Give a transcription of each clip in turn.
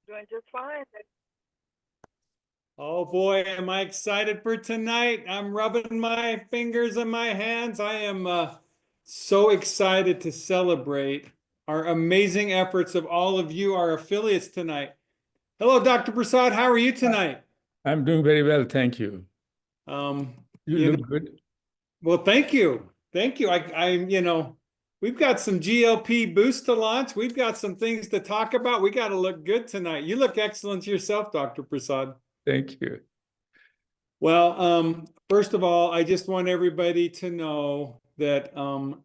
Doing just fine. Oh boy, am I excited for tonight. I'm rubbing my fingers and my hands. I am so excited to celebrate our amazing efforts of all of you, our affiliates tonight. Hello, Dr. Prasad. How are you tonight? I'm doing very well, thank you. Um, You you look know, good. well, thank you. Thank you. We've got some GLP boost to launch. We've got some things to talk about. We got to look good tonight. You look excellent yourself, Dr. Prasad. Thank you. Well, first of all, I just want everybody to know that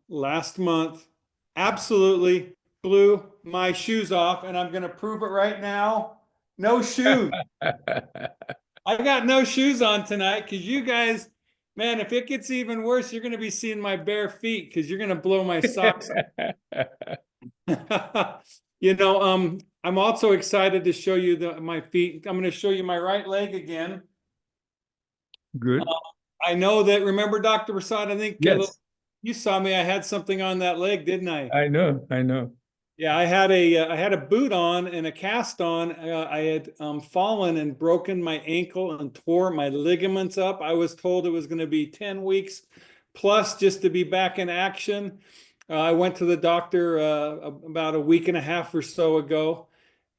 last month absolutely blew my shoes off, and I'm going to prove it right now. No shoes. I got no shoes on tonight because you guys, man, if it gets even worse, you're going to be seeing my bare feet because you're going to blow my socks off. I'm also excited to show you my feet. I'm going to show you my right leg again. Good. I know that. Remember, Dr. Prasad, I think Yes, you saw me. I had something on that leg, didn't I? I know. Yeah, I had a boot on and a cast on. I had fallen and broken my ankle and tore my ligaments up. I was told it was going to be 10 weeks plus just to be back in action. I went to the doctor about a week and a half or so ago.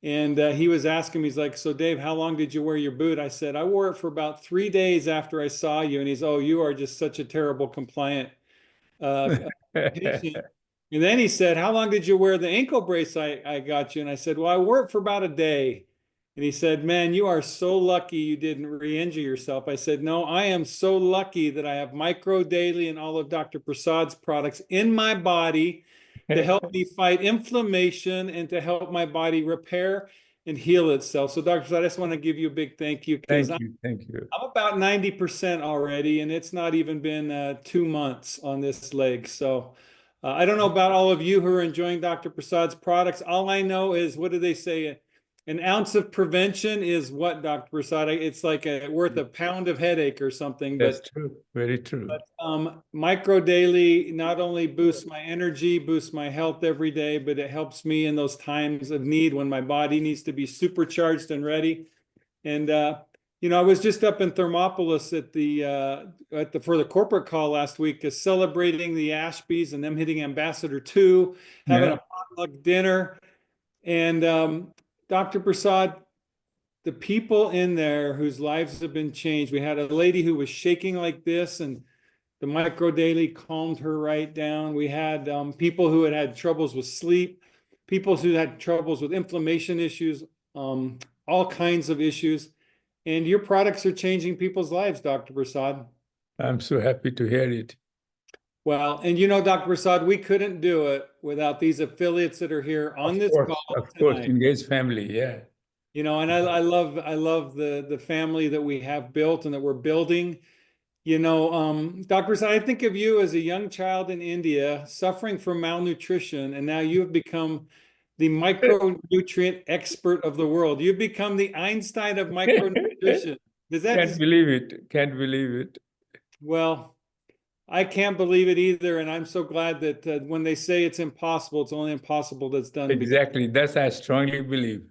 And he was asking me, he's like, "So Dave, how long did you wear your boot?" I said, "I wore it for about 3 days after I saw you." And he's, "Oh, you are just such a terrible compliant patient." And then he said, "How long did you wear the ankle brace I got you?" And I said, "Well, I wore it for about a day." And he said, "Man, you are so lucky you didn't re-injure yourself." I said, "No, I am so lucky that I have Micro Daily and all of Dr. Prasad's products in my body to help me fight inflammation and to help my body repair and heal itself." So, Dr. Prasad, I just want to give you a big thank you because Thank you. I'm about 90% already, and it's not even been 2 months on this leg. So I don't know about all of you who are enjoying Dr. Prasad's products. All I know is, what do they say? An ounce of prevention is what, Dr. Prasad? It's like worth a pound of headache or something. That's true. Very true. Micro Daily not only boosts my energy, boosts my health every day, but it helps me in those times of need when my body needs to be supercharged and ready. And I was just up in Thermopolis for the corporate call last week, celebrating the Ashbys and them hitting Ambassador 2, having a potluck dinner. And Dr. Prasad, the people in there whose lives have been changed. We had a lady who was shaking like this, and the Micro Daily calmed her right down. We had people who had troubles with sleep, people who had troubles with inflammation issues, all kinds of issues. And your products are changing people's lives, Dr. Prasad. I'm so happy to hear it. Well, and Dr. Prasad, we couldn't do it without these affiliates that are here on this call Of course, tonight. Engage family, yeah. And I love the family that we have built and that we're building. Dr. Prasad, I think of you as a young child in India suffering from malnutrition, and now you have become the micronutrient expert of the world. You've become the Einstein of micronutrition. Can't believe it. Well, I can't believe it either, and I'm so glad that when they say it's impossible, it's only impossible that's done. Exactly. That's I strongly believe.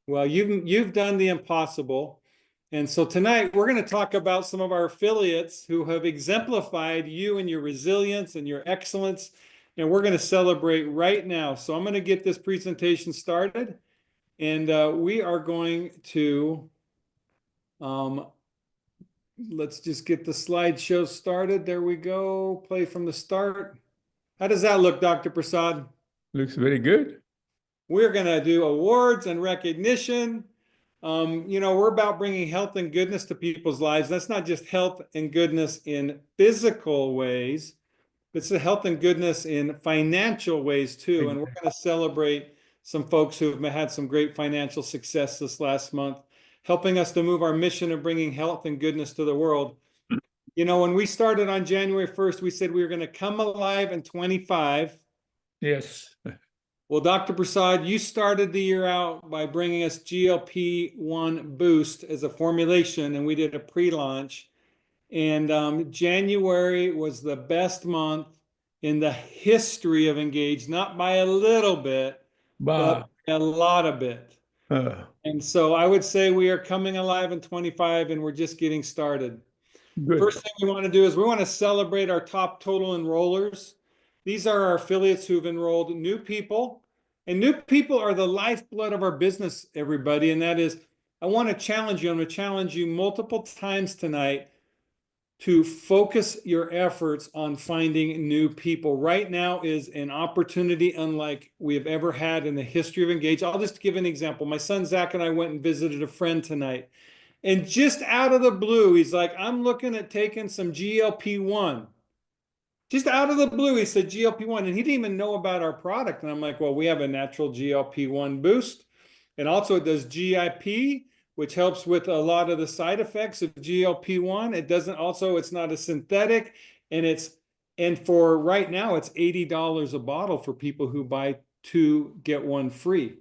Well, you've done the impossible. And so tonight we're going to talk about some of our affiliates who have exemplified you and your resilience and your excellence. And we're going to celebrate right now. So I'm going to get this presentation started. And we are going to, let's just get the slideshow started. There we go. Play from the start. How does that look, Dr. Prasad? Looks very good. We're going to do awards and recognition. We're about bringing health and goodness to people's lives. That's not just health and goodness in physical ways, but it's the health and goodness in financial ways too. And we're going to celebrate some folks who have had some great financial success this last month, helping us to move our mission of bringing health and goodness to the world. When we started on January 1st, we said we were going to come alive in 25. Yes. Well, Dr. Prasad, you started the year out by bringing us GLP-1 Boost as a formulation, and we did a pre-launch. And January was the best month in the history of Engage, not by a little bit, but a lot of bit. And so I would say we are coming alive in 25 and we're just getting started. Good. First thing we want to do is we want to celebrate our top total enrollers. These are our affiliates who've enrolled new people. And new people are the lifeblood of our business, everybody. And that is, I want to challenge you. I'm going to challenge you multiple times tonight to focus your efforts on finding new people. Right now is an opportunity unlike we have ever had in the history of Engage. I'll just give an example. My son Zach and I went and visited a friend tonight. And just out of the blue, he's like, I'm looking at taking some GLP-1. Just out of the blue, he said GLP-1, and he didn't even know about our product. And I'm like, well, we have a natural GLP-1 boost. And also it does GIP, which helps with a lot of the side effects of GLP-1. It doesn't also, it's not a synthetic, and for right now, it's $80 a bottle for people who buy 2, get 1 free.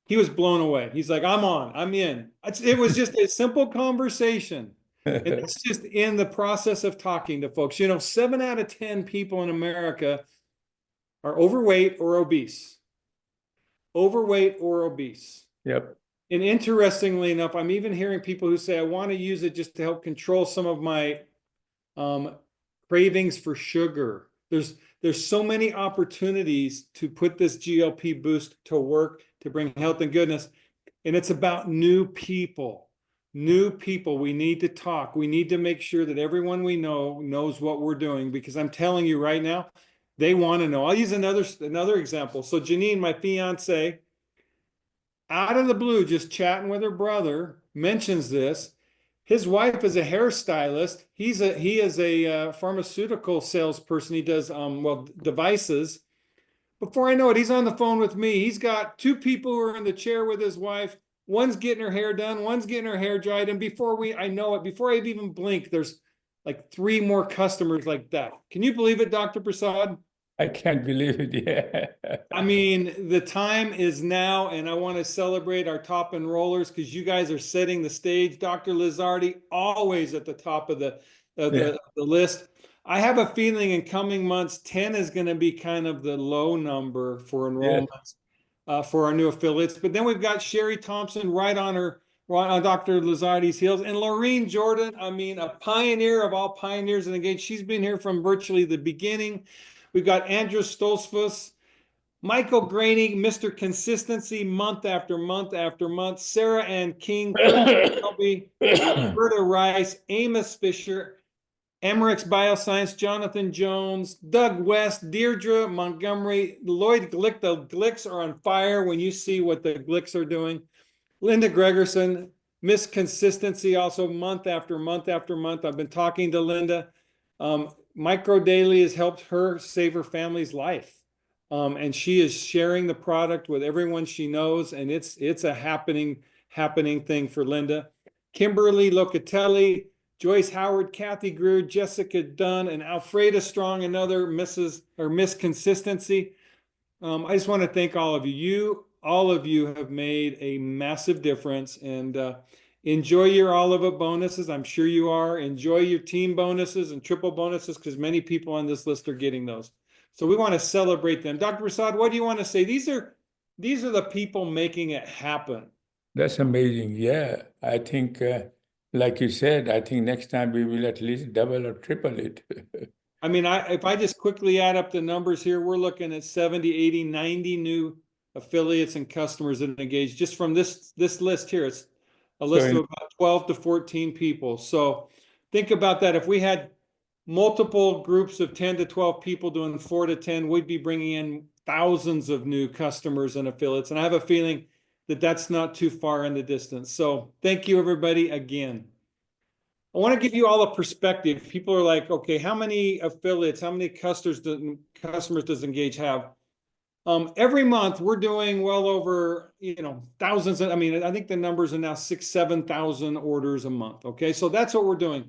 He was blown away. He's like, I'm in. It was just a simple conversation. And it's just in the process of talking to folks. 7 out of 10 people in America are overweight or obese. Overweight or obese. Yep. And interestingly enough, I'm even hearing people who say, I want to use it just to help control some of my cravings for sugar. There's so many opportunities to put this GLP boost to work to bring health and goodness. And it's about new people. New people. We need to talk. We need to make sure that everyone we know knows what we're doing, because I'm telling you right now, they want to know. I'll use another example. So Janine, my fiance, out of the blue, just chatting with her brother, mentions this. His wife is a hairstylist. He is a pharmaceutical salesperson. He does devices. Before I know it, he's on the phone with me. He's got 2 people who are in the chair with his wife. One's getting her hair done, one's getting her hair dried. And before I even blink, there's like 3 more customers like that. Can you believe it, Dr. Prasad? I can't believe it. Yeah. I mean, the time is now, and I want to celebrate our top enrollers because you guys are setting the stage. Dr. Lizardi, always at the top of the list. I have a feeling in coming months, 10 is going to be kind of the low number for enrollments for our new affiliates. But then we've got Sherry Thompson right on Dr. Lizardi's heels. And Laureen Jordan, I mean, a pioneer of all pioneers in Engage. She's been here from virtually the beginning. We've got Andrew Stolzfus, Michael Graney, Mr. Consistency, month after month after month. Sarah Ann King, Shelby, Roberta Rice, Amos Fisher, Emmerich Bioscience, Jonathan Jones, Doug West, Deirdre Montgomery, Lloyd Glick. The Glicks are on fire when you see what the Glicks are doing. Linda Gregerson, Miss Consistency, also month after month after month. I've been talking to Linda. Micro Daily has helped her save her family's life. And she is sharing the product with everyone she knows. And it's a happening thing for Linda. Kimberly Locatelli, Joyce Howard, Kathy Greer, Jessica Dunn, and Alfreda Strong, another Miss Consistency. I just want to thank all of you. All of you have made a massive difference, and enjoy your all of it bonuses. I'm sure you are. Enjoy your team bonuses and triple bonuses, because many people on this list are getting those. So we want to celebrate them. Dr. Prasad, what do you want to say? These are the people making it happen. That's amazing. Yeah. I think, like you said, I think next time we will at least double or triple it. I mean, if I just quickly add up the numbers here, we're looking at 70, 80, 90 new affiliates and customers that engage just from this list here. It's a list of about 12 to 14 people. So think about that. If we had multiple groups of 10 to 12 people doing 4 to 10, we'd be bringing in thousands of new customers and affiliates. And I have a feeling that that's not too far in the distance. So thank you, everybody, again. I want to give you all a perspective. People are like, okay, how many affiliates, how many customers does Engage have? Every month we're doing well over, thousands. I mean, I think the numbers are now 6,000, 7,000 orders a month. Okay. So that's what we're doing.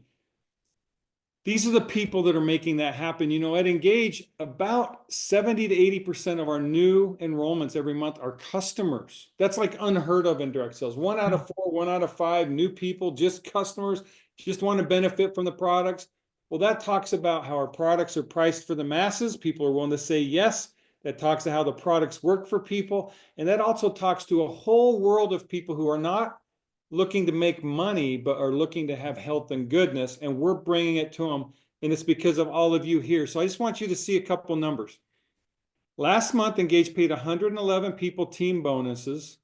These are the people that are making that happen. At Engage, about 70 to 80% of our new enrollments every month are customers. That's like unheard of in direct sales. 1 out of 4, 1 out of 5 new people, just customers, just want to benefit from the products. Well, that talks about how our products are priced for the masses. People are willing to say yes. that talks to how the products work for people. And that also talks to a whole world of people who are not looking to make money, but are looking to have health and goodness. And we're bringing it to them. And it's because of all of you here. So I just want you to see a couple numbers. Last month, Engage paid 111 people team bonuses,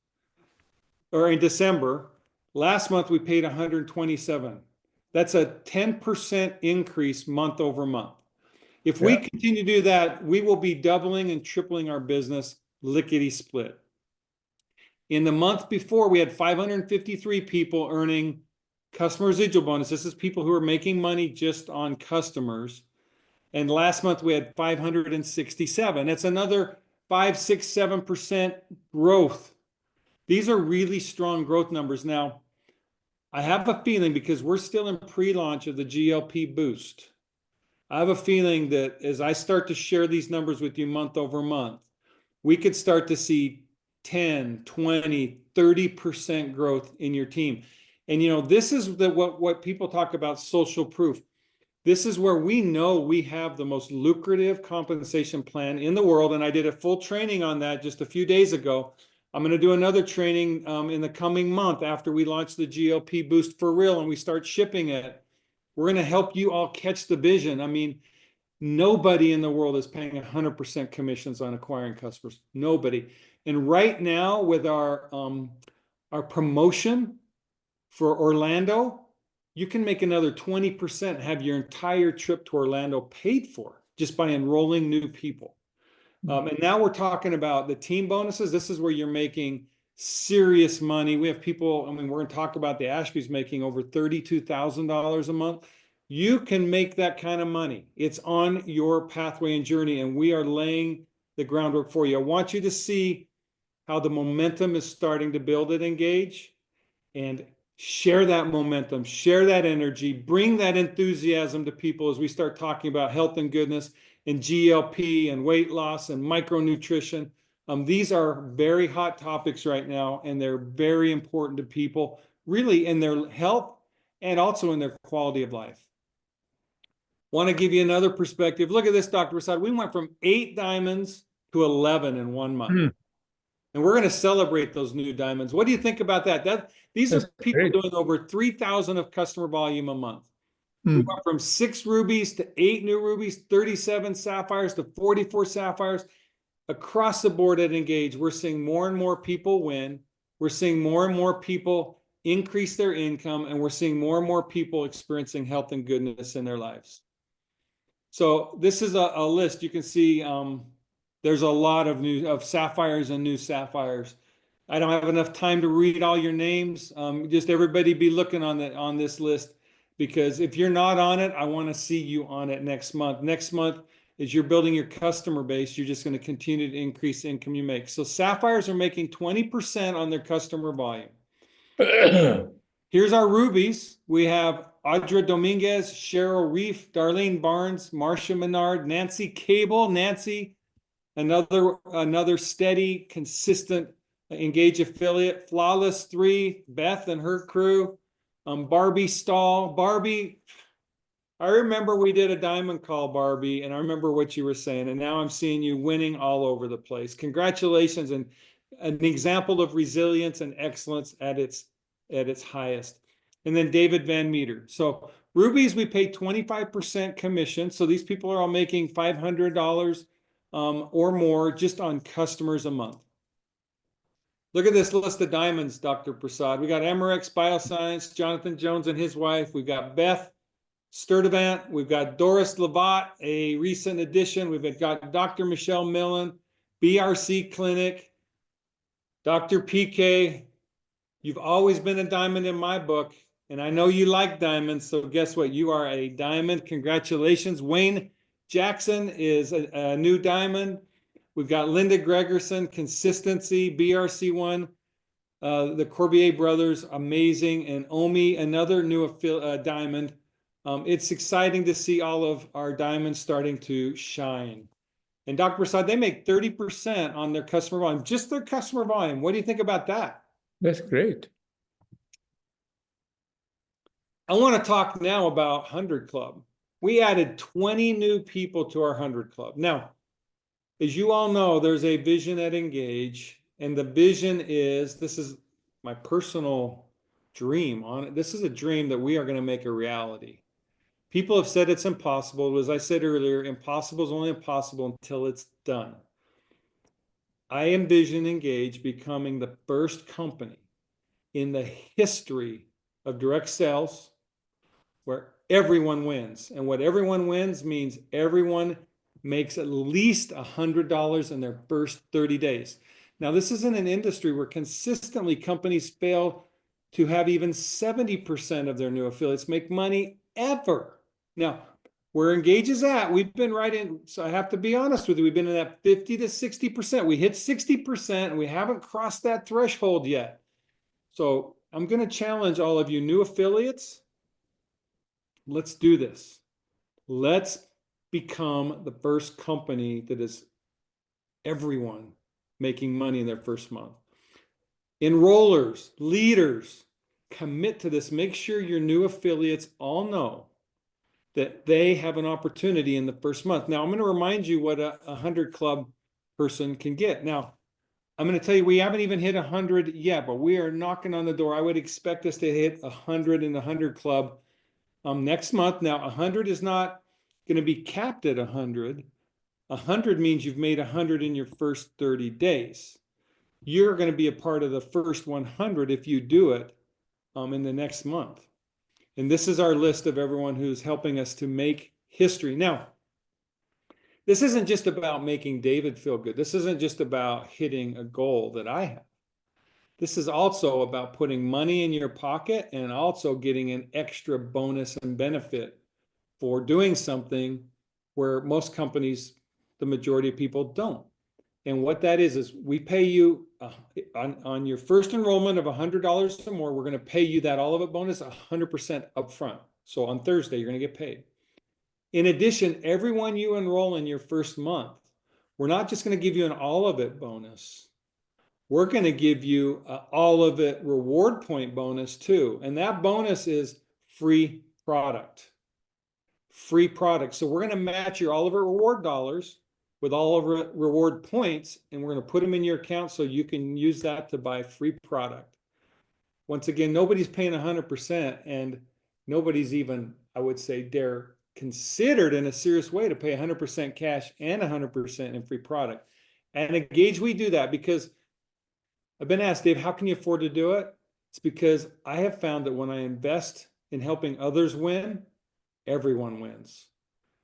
or in December. Last month, we paid 127. That's a 10% increase month over month. If we continue to do that, we will be doubling and tripling our business lickety split. In the month before, we had 553 people earning customer residual bonus. This is people who are making money just on customers. And last month we had 567. That's another 5, 6, 7% growth. These are really strong growth numbers. Now, I have a feeling, because we're still in pre-launch of the GLP Boost, I have a feeling that as I start to share these numbers with you month over month, we could start to see 10, 20, 30% growth in your team. And you know, this is what people talk about, social proof. This is where we know we have the most lucrative compensation plan in the world. And I did a full training on that just a few days ago. I'm going to do another training in the coming month after we launch the GLP Boost for real and we start shipping it. We're going to help you all catch the vision. I mean, nobody in the world is paying 100% commissions on acquiring customers. Nobody. And right now with our promotion for Orlando, you can make another 20%, have your entire trip to Orlando paid for just by enrolling new people. And now we're talking about the team bonuses. This is where you're making serious money. We have people, I mean, we're going to talk about the Ashby's making over $32,000 a month. You can make that kind of money. It's on your pathway and journey, and we are laying the groundwork for you. I want you to see how the momentum is starting to build at Engage, and share that momentum, share that energy, bring that enthusiasm to people as we start talking about health and goodness and GLP and weight loss and micronutrition. These are very hot topics right now, and they're very important to people, really in their health and also in their quality of life. Want to give you another perspective. Look at this, Dr. Prasad. We went from 8 diamonds to 11 in 1 month. And we're going to celebrate those new diamonds. What do you think about that? These are people doing over 3,000 of customer volume a month. We went from 6 rubies to 8 new rubies, 37 sapphires to 44 sapphires. Across the board at Engage, we're seeing more and more people win. We're seeing more and more people increase their income, and we're seeing more and more people experiencing health and goodness in their lives. So this is a list. You can see there's a lot of sapphires and new sapphires. I don't have enough time to read all your names. Just everybody be looking on this list, because if you're not on it, I want to see you on it next month. Next month, as you're building your customer base, you're just going to continue to increase the income you make. So sapphires are making 20% on their customer volume. Here's our rubies. We have Audra Dominguez, Cheryl Reef, Darlene Barnes, Marcia Menard, Nancy Cable. Nancy, another steady, consistent Engage affiliate. Flawless 3, Beth and her crew. Barbie Stahl. Barbie, I remember we did a diamond call, Barbie, and I remember what you were saying, and now I'm seeing you winning all over the place. Congratulations, and an example of resilience and excellence at its highest. And then David Van Meter. So rubies, we pay 25% commission. So these people are all making $500 or more just on customers a month. Look at this list of diamonds, Dr. Prasad. We got Amarex Bioscience, Jonathan Jones and his wife. We've got Beth Sturdivant. We've got Doris Lavat, a recent addition. We've got Dr. Michelle Millen, BRC Clinic, Dr. PK. You've always been a diamond in my book, and I know you like diamonds, so guess what? You are a diamond. Congratulations. Wayne Jackson is a new diamond. We've got Linda Gregerson, consistency, BRC1, the Corbier brothers, amazing, and Omi, another new diamond. It's exciting to see all of our diamonds starting to shine. And Dr. Prasad, they make 30% on their customer volume, just their customer volume. What do you think about that? That's great. I want to talk now about 100 Club. We added 20 new people to our 100 Club. Now, as you all know, there's a vision at Engage, and the vision is, this is my personal dream on it. This is a dream that we are going to make a reality. People have said it's impossible. As I said earlier, impossible is only impossible until it's done. I envision Engage becoming the first company in the history of direct sales where everyone wins. And what everyone wins means everyone makes at least $100 in their first 30 days. Now, this isn't an industry where consistently companies fail to have even 70% of their new affiliates make money ever. Now, where Engage is at, we've been right in, so I have to be honest with you, we've been in that 50 to 60%. We hit 60% and we haven't crossed that threshold yet. So I'm going to challenge all of you new affiliates. Let's do this. Let's become the first company that is everyone making money in their first month. Enrollers, leaders, commit to this. Make sure your new affiliates all know that they have an opportunity in the first month. Now, I'm going to remind you what a 100 Club person can get. Now, I'm going to tell you, we haven't even hit 100 yet, but we are knocking on the door. I would expect us to hit 100 in the 100 Club next month. Now, 100 is not going to be capped at 100. 100 means you've made 100 in your first 30 days. You're going to be a part of the first 100 if you do it in the next month. And this is our list of everyone who's helping us to make history. Now, this isn't just about making David feel good. This isn't just about hitting a goal that I have. This is also about putting money in your pocket and also getting an extra bonus and benefit for doing something where most companies, the majority of people don't. And what that is we pay you on your first enrollment of $100 or more, we're going to pay you that all of it bonus 100% upfront. So on Thursday, you're going to get paid. In addition, everyone you enroll in your first month, we're not just going to give you an all of it bonus. We're going to give you an all of it reward point bonus too. And that bonus is free product. Free product. So we're going to match your all of it reward dollars with all of it reward points, and we're going to put them in your account so you can use that to buy free product. Once again, nobody's paying 100%, and nobody's even, I would say, dare considered in a serious way to pay 100% cash and 100% in free product. And at Engage, we do that because I've been asked, Dave, how can you afford to do it? It's because I have found that when I invest in helping others win, everyone wins.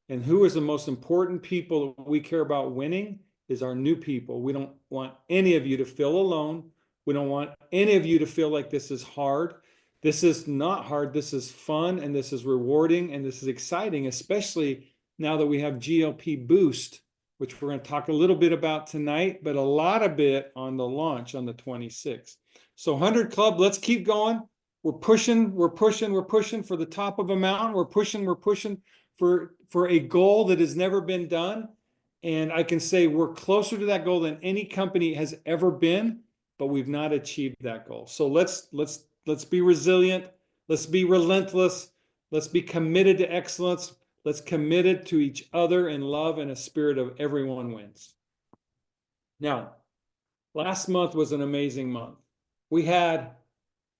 And who is the most important people we care about winning is our new people. We don't want any of you to feel alone. We don't want any of you to feel like this is hard. This is not hard. This is fun, and this is rewarding, and this is exciting, especially now that we have GLP Boost, which we're going to talk a little bit about tonight, but a lot of it on the launch on the 26th. So 100 Club, let's keep going. We're pushing for the top of a mountain. We're pushing for a goal that has never been done. And I can say we're closer to that goal than any company has ever been, but we've not achieved that goal. So let's be resilient. Let's be relentless. Let's be committed to excellence. Let's committed to each other in love and a spirit of everyone wins. Now, last month was an amazing month. We had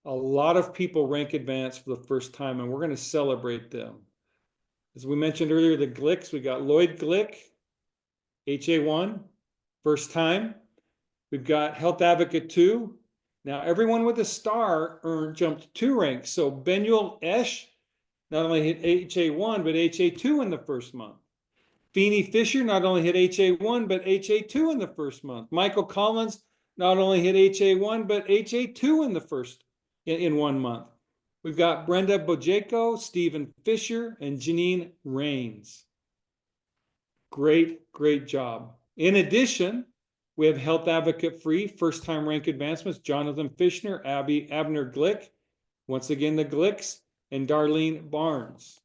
a lot of people rank advanced for the first time, and we're going to celebrate them. As we mentioned earlier, the Glicks, we got Lloyd Glick, HA1, first time. We've got Health Advocate 2. Now, everyone with a star jumped 2 ranks. So Benuel Esch not only hit HA1, but HA2 in the first month. Feeney Fisher not only hit HA1, but HA2 in the first month. Michael Collins not only hit HA1, but HA2 in 1 month. We've got Brenda Bojeko, Stephen Fisher, and Janine Rains. Great, great job. In addition, we have Health Advocate Free, first-time rank advancements, Jonathan Fishner, Abner Glick, once again the Glicks, and Darlene Barnes.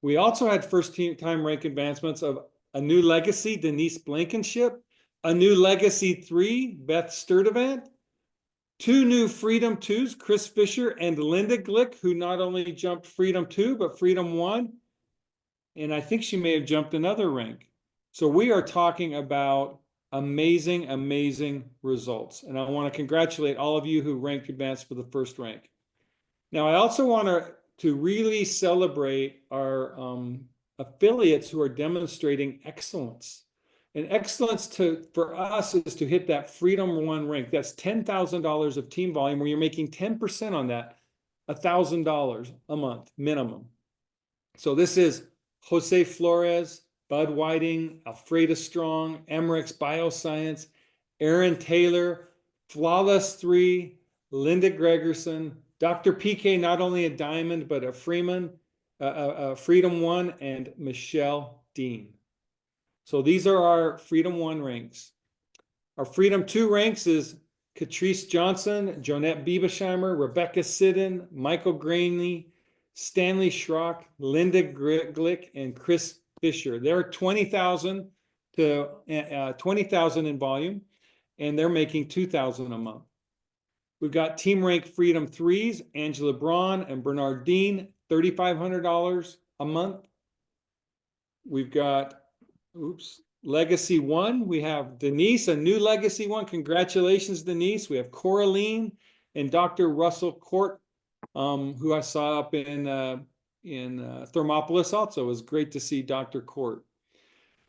We also had first-time rank advancements of a new legacy, Denise Blankenship, a new legacy 3, Beth Sturdivant, 2 new Freedom 2s, Chris Fisher and Linda Glick, who not only jumped Freedom 2, but Freedom 1. And I think she may have jumped another rank. So we are talking about amazing, amazing results. And I want to congratulate all of you who ranked advanced for the first rank. Now, I also want to really celebrate our affiliates who are demonstrating excellence. And excellence for us is to hit that Freedom 1 rank. That's $10,000 of team volume where you're making 10% on that, $1,000 a month minimum. So this is Jose Flores, Bud Whiting, Alfreda Strong, Emrex Bioscience, Aaron Taylor, Flawless 3, Linda Gregerson, Dr. PK, not only a diamond, but a Freeman, Freedom 1, and Michelle Dean. So these are our Freedom 1 ranks. Our Freedom 2 ranks is Catrice Johnson, Jonette Biebesheimer, Rebecca Siddon, Michael Graney, Stanley Schrock, Linda Glick, and Chris Fisher. They're 20,000 to 20,000 in volume, and they're making 2,000 a month. We've got Team Rank Freedom 3s, Angela Braun and Bernard Dean, $3,500 a month. We've got, Legacy 1. We have Denise, a new Legacy 1. Congratulations, Denise. We have Coraline and Dr. Russell Court, who I saw up in Thermopolis also. It was great to see Dr. Court.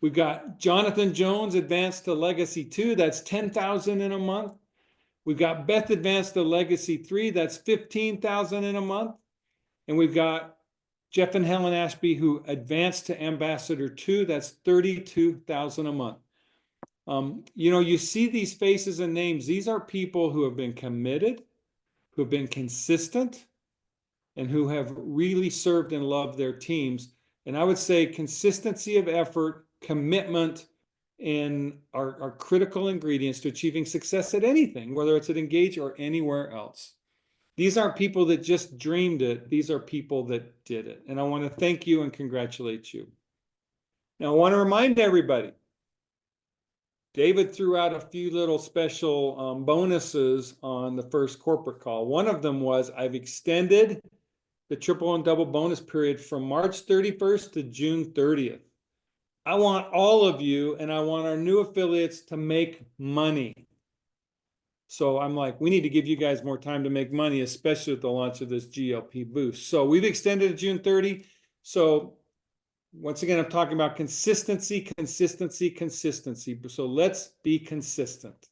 We've got Jonathan Jones advanced to Legacy 2. That's 10,000 in a month. We've got Beth advanced to Legacy 3. That's 15,000 in a month. And we've got Jeff and Helen Ashby who advanced to Ambassador 2. That's 32,000 a month. You see these faces and names. These are people who have been committed, who have been consistent, and who have really served and loved their teams. And I would say consistency of effort, commitment, and are critical ingredients to achieving success at anything, whether it's at Engage or anywhere else. These aren't people that just dreamed it. These are people that did it. And I want to thank you and congratulate you. Now, I want to remind everybody, David threw out a few little special bonuses on the first corporate call. One of them was I've extended the triple and double bonus period from March 31st to June 30th. I want all of you and I want our new affiliates to make money. So I'm like, we need to give you guys more time to make money, especially with the launch of this GLP boost. So we've extended to June 30. So once again, I'm talking about consistency, consistency, consistency. So let's be consistent.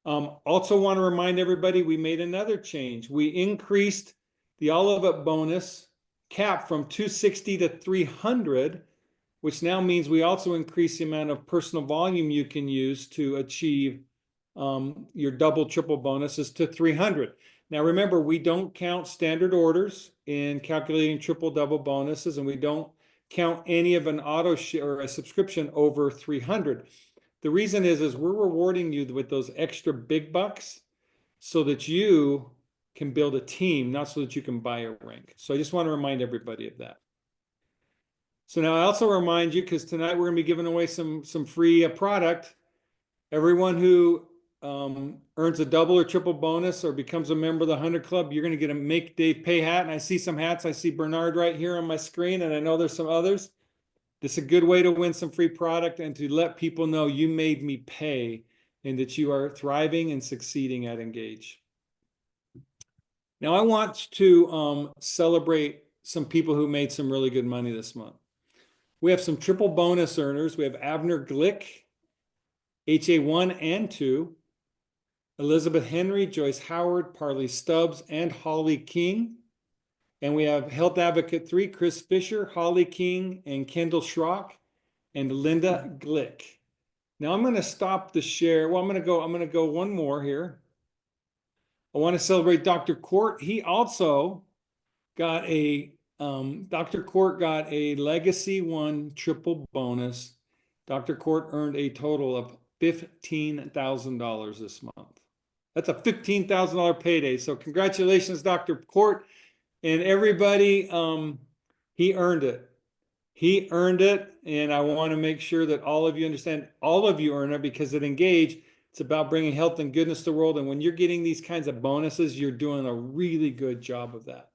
Also want to remind everybody, we made another change. We increased the Olivet bonus cap from 260 to 300, which now means we also increase the amount of personal volume you can use to achieve your double, triple bonuses to 300. Now, remember, we don't count standard orders in calculating triple, double bonuses, and we don't count any of an auto share or a subscription over 300. The reason is we're rewarding you with those extra big bucks so that you can build a team, not so that you can buy a rank. So I just want to remind everybody of that. So now I also remind you, because tonight we're going to be giving away some free product. Everyone who earns a double or triple bonus or becomes a member of the 100 Club, you're going to get a Make Dave Pay hat. And I see some hats. I see Bernard right here on my screen, and I know there's some others. This is a good way to win some free product and to let people know you made me pay and that you are thriving and succeeding at Engage. Now, I want to celebrate some people who made some really good money this month. We have some triple bonus earners. We have Abner Glick, HA1 and 2, Elizabeth Henry, Joyce Howard, Parley Stubbs, and Holly King. And we have Health Advocate 3, Chris Fisher, Holly King, and Kendall Schrock, and Linda Glick. Now I'm going to stop the share. Well, I'm going to go one more here. I want to celebrate Dr. Court. He also got a Dr. Court got a Legacy 1 triple bonus. Dr. Court earned a total of $15,000 this month. That's a $15,000 payday. So congratulations, Dr. Court, and everybody. He earned it. He earned it, and I want to make sure that all of you understand. All of you earn it because at Engage, it's about bringing health and goodness to the world. And when you're getting these kinds of bonuses, you're doing a really good job of that.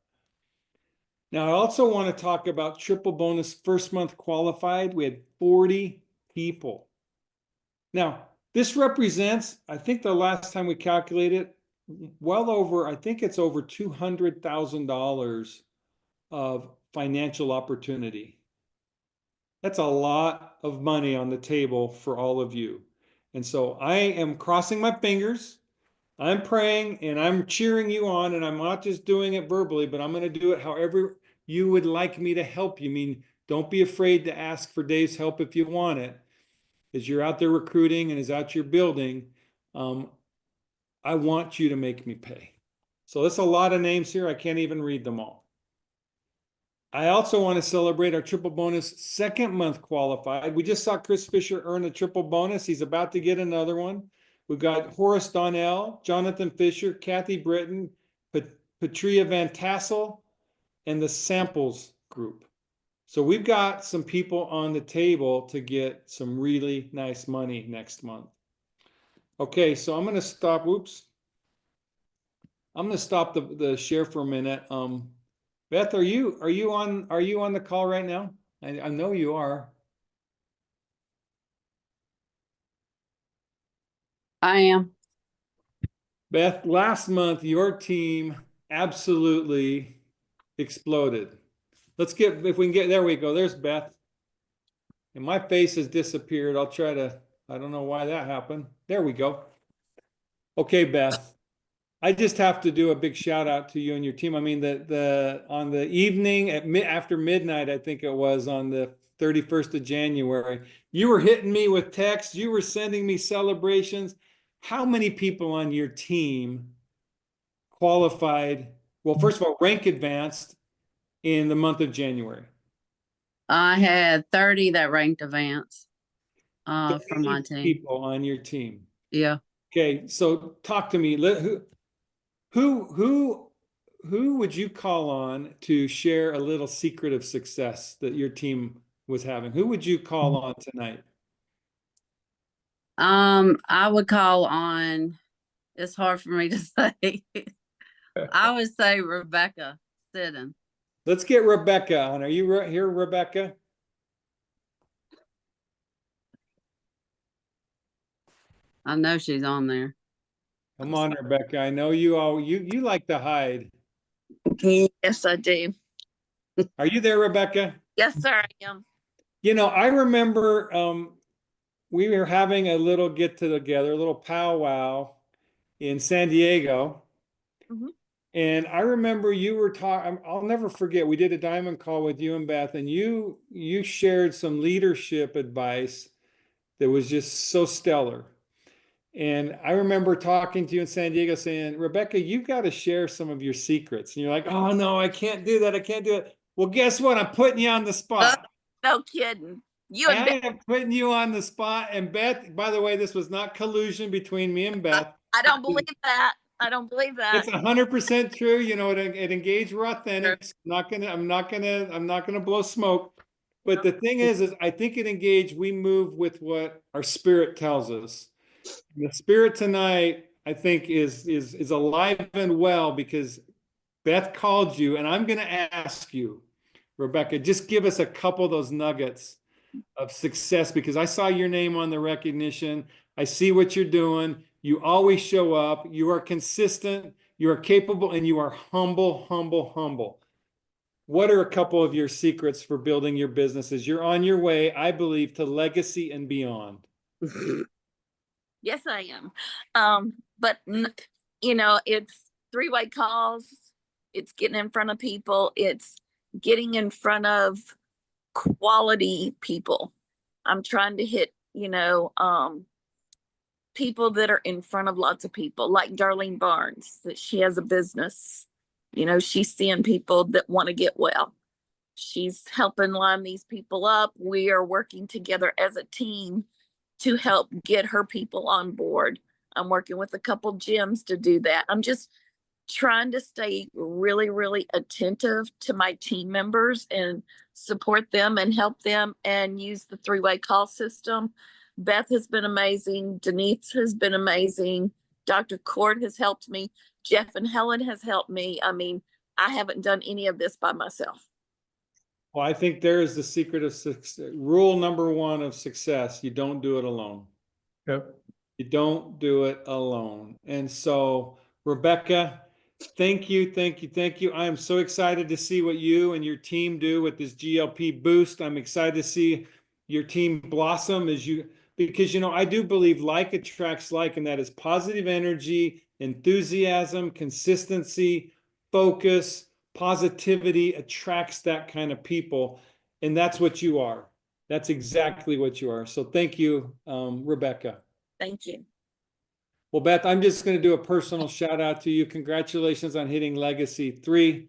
Now, I also want to talk about triple bonus first month qualified. We had 40 people. Now, this represents, I think the last time we calculated, well over, I think it's over $200,000 of financial opportunity. That's a lot of money on the table for all of you. And so I am crossing my fingers. I'm praying and I'm cheering you on, and I'm not just doing it verbally, but I'm going to do it however you would like me to help you. I mean, don't be afraid to ask for Dave's help if you want it. As you're out there recruiting and as out you're building, I want you to make me pay. So that's a lot of names here. I can't even read them all. I also want to celebrate our triple bonus second month qualified. We just saw Chris Fisher earn a triple bonus. He's about to get another one. We've got Horace Donnell, Jonathan Fisher, Kathy Britton, Patria Van Tassel, and the Samples group. So we've got some people on the table to get some really nice money next month. Okay, so I'm going to stop. Whoops. I'm going to stop the share for a minute. Beth, are you on the call right now? I know you are. I am. Beth, last month your team absolutely exploded. Let's get, if we can get, there we go. There's Beth. And my face has disappeared. I'll try to, I don't know why that happened. There we go. Okay, Beth. I just have to do a big shout out to you and your team. I mean, on the evening after midnight, I think it was on the 31st of January, you were hitting me with texts. You were sending me celebrations. How many people on your team qualified? Well, first of all, rank advanced in the month of January. I had 30 that ranked advance from 30 my team. people on your team. Yeah. Okay, so talk to me. Who would you call on to share a little secret of success that your team was having? Who would you call on tonight? I would call on, it's hard for me to say. I would say Rebecca Siddon. Let's get Rebecca on. Are you right here, Rebecca? I know she's on there. Come on, Rebecca. I know you all you like to hide. Yes, I do. Are you there, Rebecca? Yes, sir, I am. You know, I remember we were having a little get together, a little powwow in San Diego. Mhm. And I remember you were talking, I'll never forget, we did a diamond call with you and Beth, and you shared some leadership advice that was just so stellar. And I remember talking to you in San Diego saying, Rebecca, you've got to share some of your secrets. And you're like, oh no, I can't do that. I can't do it. Well, guess what? I'm putting you on the spot. No kidding. You and I am putting you on the spot. And Beth, by the way, this was not collusion between me and Beth. I don't believe that. I don't believe that. It's 100% true. You know, it engaged, we're authentic. I'm not gonna blow smoke. But the thing is I think it engaged, we move with what our spirit tells us. The spirit tonight, I think, is alive and well because Beth called you, and I'm gonna ask you, Rebecca, just give us a couple of those nuggets of success because I saw your name on the recognition. I see what you're doing. You always show up. You are consistent. You are capable, and you are humble, humble, humble. What are a couple of your secrets for building your businesses? You're on your way, I believe, to legacy and beyond. Yes, I am. But you know, it's three-way calls. It's getting in front of people. It's getting in front of quality people. I'm trying to hit, people that are in front of lots of people, like Darlene Barnes, that she has a business. She's seeing people that want to get well. She's helping line these people up. We are working together as a team to help get her people on board. I'm working with a couple gyms to do that. I'm just trying to stay really, really attentive to my team members and support them and help them and use the three-way call system. Beth has been amazing. Denise has been amazing. Dr. Cord has helped me. Jeff and Helen has helped me. I mean, I haven't done any of this by myself. Well, I think there is the secret of success. Rule number one of success: you don't do it alone. Yep. You don't do it alone. And so, Rebecca, thank you, thank you, thank you. I am so excited to see what you and your team do with this GLP boost. I'm excited to see your team blossom because I do believe like attracts like, and that is positive energy, enthusiasm, consistency, focus, positivity attracts that kind of people. And that's what you are. That's exactly what you are. So thank you, Rebecca. Thank you. Well, Beth, I'm just going to do a personal shout out to you. Congratulations on hitting Legacy 3.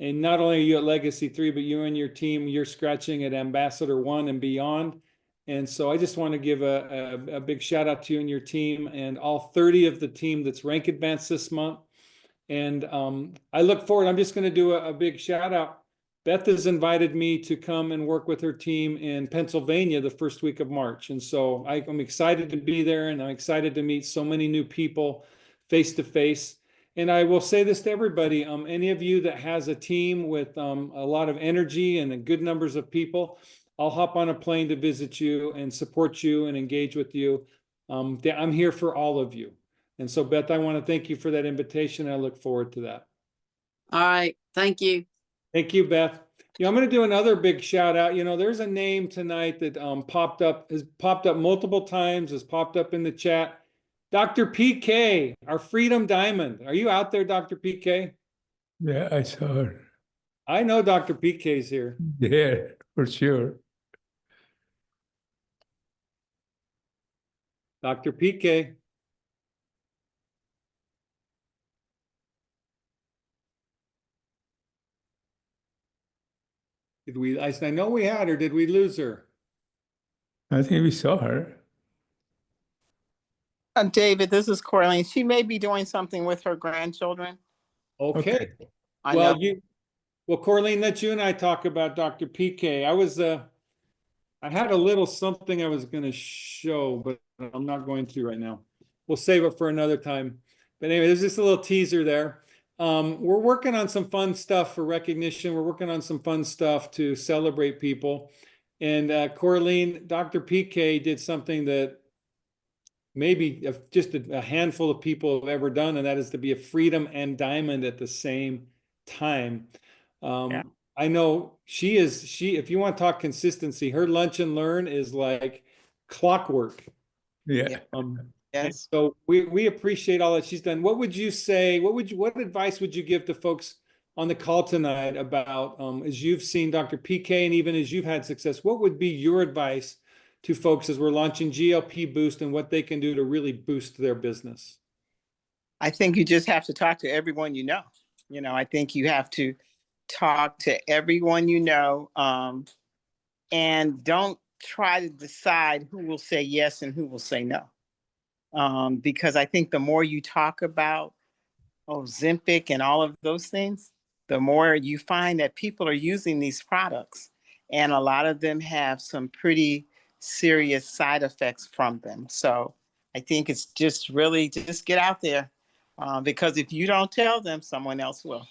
And not only are you at Legacy 3, but you and your team, you're scratching at Ambassador 1 and beyond. And so I just want to give a big shout out to you and your team and all 30 of the team that's rank advanced this month. And I look forward. I'm just going to do a big shout out. Beth has invited me to come and work with her team in Pennsylvania the first week of March. And so I'm excited to be there, and I'm excited to meet so many new people face to face. And I will say this to everybody, any of you that has a team with a lot of energy and good numbers of people, I'll hop on a plane to visit you and support you and engage with you. I'm here for all of you. And so, Beth, I want to thank you for that invitation. I look forward to that. All right. Thank you. Thank you, Beth. I'm going to do another big shout out. There's a name tonight that has popped up multiple times, has popped up in the chat. Dr. PK, our Freedom Diamond. Are you out there, Dr. PK? Yeah, I saw her. I know Dr. PK's here. Yeah, for sure. Dr. PK. I know we had her. Did we lose her? I think we saw her. David, this is Corleen. She may be doing something with her grandchildren. Okay. I Well, know. Corleen, let you and I talk about Dr. PK. I had a little something I was going to show, but I'm not going to right now. We'll save it for another time. But anyway, there's just a little teaser there. We're working on some fun stuff for recognition. We're working on some fun stuff to celebrate people. And Corleen, Dr. PK did something that maybe just a handful of people have ever done, and that is to be a freedom and diamond at the same time. Yeah. I know if you want to talk consistency, her lunch and learn is like clockwork. Yeah. Yes. So we appreciate all that she's done. What would you say? What advice would you give to folks on the call tonight about as you've seen Dr. PK and even as you've had success? What would be your advice to folks as we're launching GLP Boost and what they can do to really boost their business? I think you just have to talk to everyone you know. I think you have to talk to everyone you know, and don't try to decide who will say yes and who will say no. Because I think the more you talk about Ozempic and all of those things, the more you find that people are using these products, and a lot of them have some pretty serious side effects from them. So I think it's just really just get out there, because if you don't tell them, someone else will.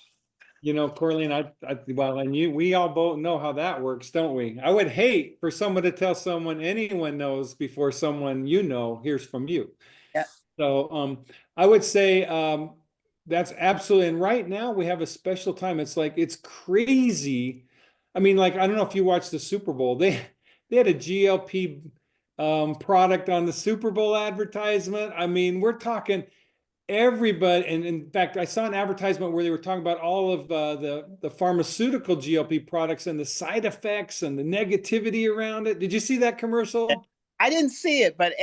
Corleen, we all both know how that works, don't we? I would hate for someone to tell someone anyone knows before someone hears from you. Yeah. So I would say that's absolutely. And right now we have a special time. It's crazy. I mean, I don't know if you watched the Super Bowl. They had a GLP product on the Super Bowl advertisement. I mean, we're talking everybody. And in fact, I saw an advertisement where they were talking about all of the pharmaceutical GLP products and the side effects and the negativity around it. Did you see that commercial? I didn't see it, but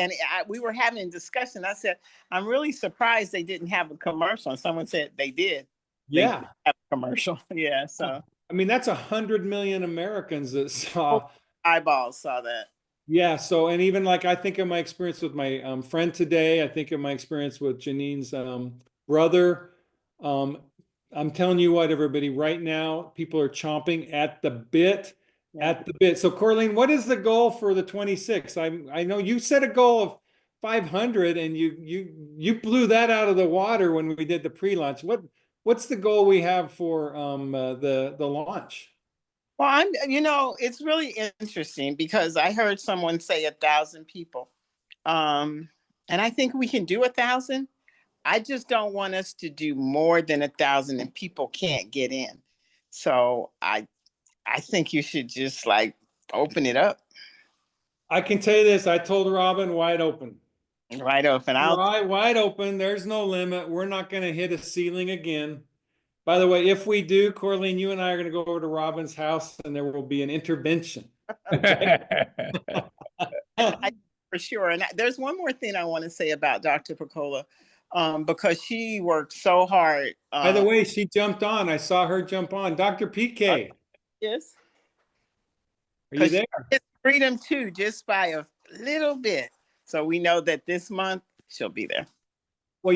we were having a discussion. I said, I'm really surprised they didn't have a commercial. And someone said they did. Yeah. They did have a commercial. Yeah. So I mean, that's 100 million Americans that saw. Eyeballs saw that. Yeah. So, and even I think of my experience with my friend today. I think of my experience with Janine's brother. I'm telling you what, everybody, right now, people are chomping at the bit. At the bit. So, Corleen, what is the goal for the 26? I know you set a goal of 500, and you blew that out of the water when we did the pre-launch. what's the goal we have for the launch? Well, it's really interesting because I heard someone say 1,000 people. And I think we can do 1,000. I just don't want us to do more than 1,000 and people can't get in. So I think you should just like open it up. I can tell you this, I told Robin wide open. Right open. Wide open. There's no limit. We're not going to hit a ceiling again. By the way, if we do, Corleen, you and I are going to go over to Robin's house and there will be an intervention. For sure. And there's one more thing I want to say about Dr. Picola, because she worked so hard. By the way, she jumped on. I saw her jump on. Dr. PK. Yes. Are you there? It's freedom too, just by a little bit. So we know that this month she'll be there. Well,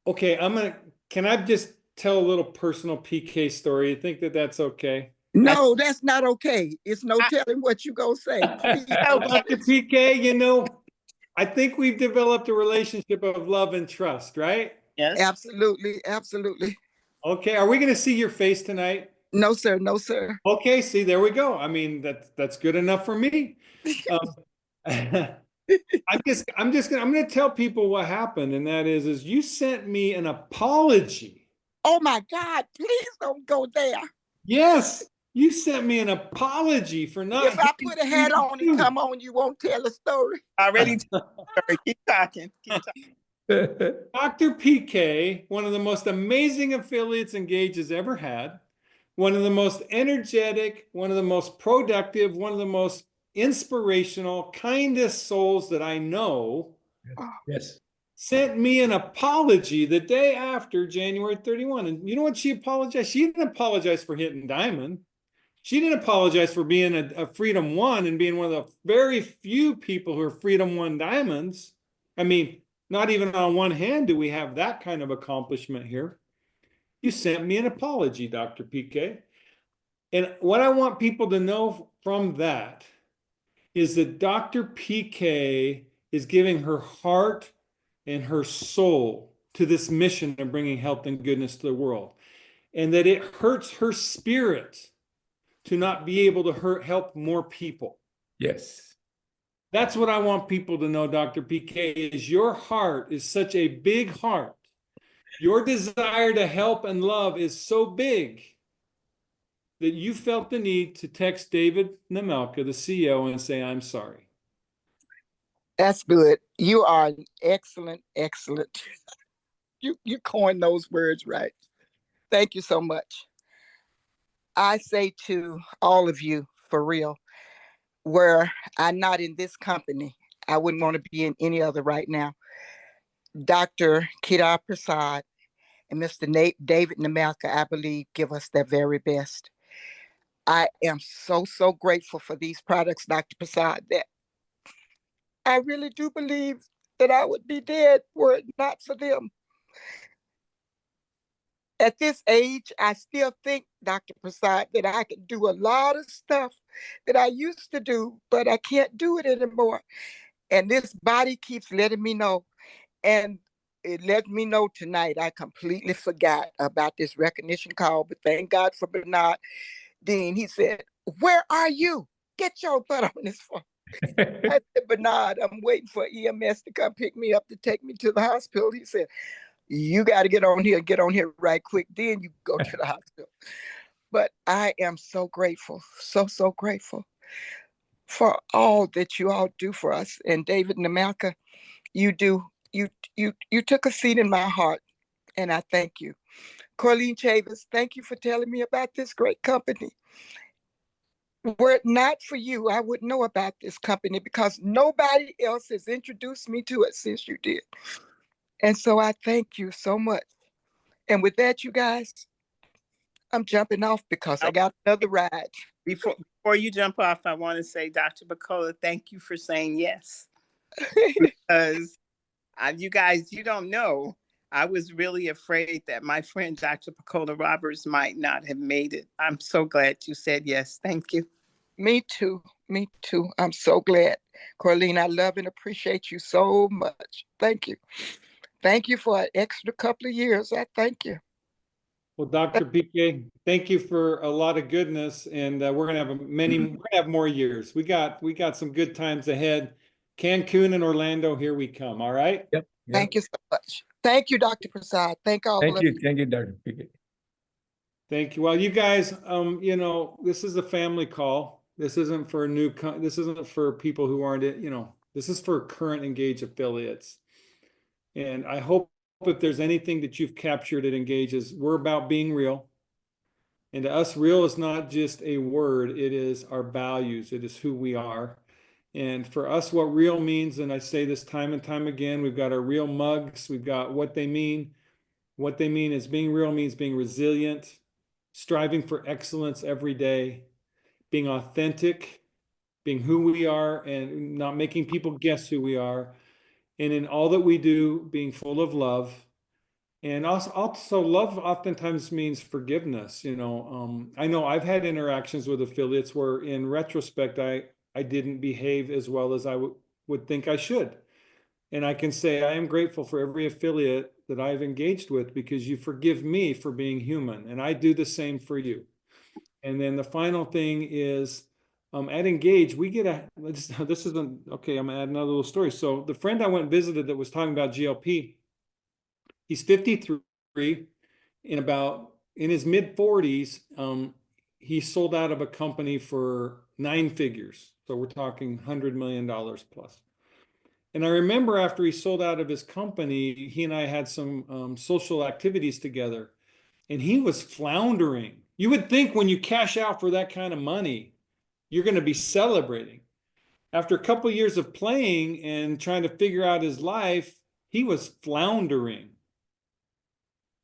okay, can I just tell a little personal PK story? You think that that's okay? No, that's not okay. It's no telling what you gonna say. Please. Dr. PK, I think we've developed a relationship of love and trust, right? Yes. Absolutely, absolutely. Okay, are we going to see your face tonight? No, sir. No, sir. Okay, see, there we go. I mean, that's good enough for me. I'm gonna tell people what happened, and that is you sent me an apology. Oh my God, please don't go there. Yes, you sent me an apology for not. If I put a hat on and come on, you won't tell a story. Already. Keep talking. Dr. PK, one of the most amazing affiliates Engage has ever had, one of the most energetic, one of the most productive, one of the most inspirational, kindest souls that I know. Yes. Sent me an apology the day after January 31. And you know what she apologized? She didn't apologize for hitting Diamond. She didn't apologize for being a Freedom One and being one of the very few people who are Freedom One Diamonds. I mean, not even on one hand do we have that kind of accomplishment here. You sent me an apology, Dr. PK. And what I want people to know from that is that Dr. PK is giving her heart and her soul to this mission of bringing health and goodness to the world. And that it hurts her spirit to not be able to help more people. Yes. That's what I want people to know, Dr. PK, is your heart is such a big heart. Your desire to help and love is so big that you felt the need to text David Nemelka, the CEO, and say, I'm sorry. That's good. You are excellent. You coined those words right. Thank you so much. I say to all of you, for real, were I not in this company, I wouldn't want to be in any other right now. Dr. Kedar Prasad and Mr. David Nemelka, I believe, give us their very best. I am so grateful for these products, Dr. Prasad, that I really do believe that I would be dead were it not for them. At this age, I still think, Dr. Prasad, that I can do a lot of stuff that I used to do, but I can't do it anymore. And this body keeps letting me know. And it let me know tonight. I completely forgot about this recognition call, but thank God for Bernard Dean. He said, where are you? Get your butt on this phone. I said, Bernard, I'm waiting for EMS to come pick me up to take me to the hospital. He said, you got to get on here right quick. Then you go to the hospital. But I am so grateful, so grateful for all that you all do for us. And David Nemelka, you took a seat in my heart, and I thank you. Corleen Chavis, thank you for telling me about this great company. Were it not for you, I wouldn't know about this company because nobody else has introduced me to it since you did. And so I thank you so much. And with that, you guys, I'm jumping off because I got another ride. Before you jump off, I want to say, Dr. Picola, thank you for saying yes. Because you guys, you don't know, I was really afraid that my friend, Dr. Picola Roberts, might not have made it. I'm so glad you said yes. Thank you. Me too. I'm so glad. Corleen, I love and appreciate you so much. Thank you. thank you for an extra couple of years. I thank you. Well, Dr. PK, thank you for a lot of goodness, and we're gonna have we're gonna have more years. We got some good times ahead. Cancun and Orlando, here we come. All right. Yep. Thank you so much. Thank you, Dr. Prasad. Thank all Thank of you. Thank you, Dr. Pickett. Thank you. Well, you guys, you know, this is a family call. This isn't for this isn't for people who aren't, you know, this is for current Engage affiliates. And I hope if there's anything that you've captured at Engage is we're about being real. And to us, real is not just a word, it is our values, it is who we are. And for us, what real means, and I say this time and time again, we've got our real mugs, we've got what they mean. What they mean is being real means being resilient, striving for excellence every day, being authentic, being who we are and not making people guess who we are. And in all that we do, being full of love. And also love oftentimes means forgiveness. You know I've had interactions with affiliates where in retrospect, I didn't behave as well as I would think I should. And I can say I am grateful for every affiliate that I've engaged with because you forgive me for being human. And I do the same for you. And then the final thing is at Engage, we get this isn't, okay, I'm gonna add another little story. So the friend I went and visited that was talking about GLP, he's 53, in his mid 40s, he sold out of a company for 9 figures. So we're talking $100 million plus. And I remember after he sold out of his company, he and I had some social activities together, and he was floundering. You would think when you cash out for that kind of money, you're going to be celebrating. After a couple of years of playing and trying to figure out his life, he was floundering.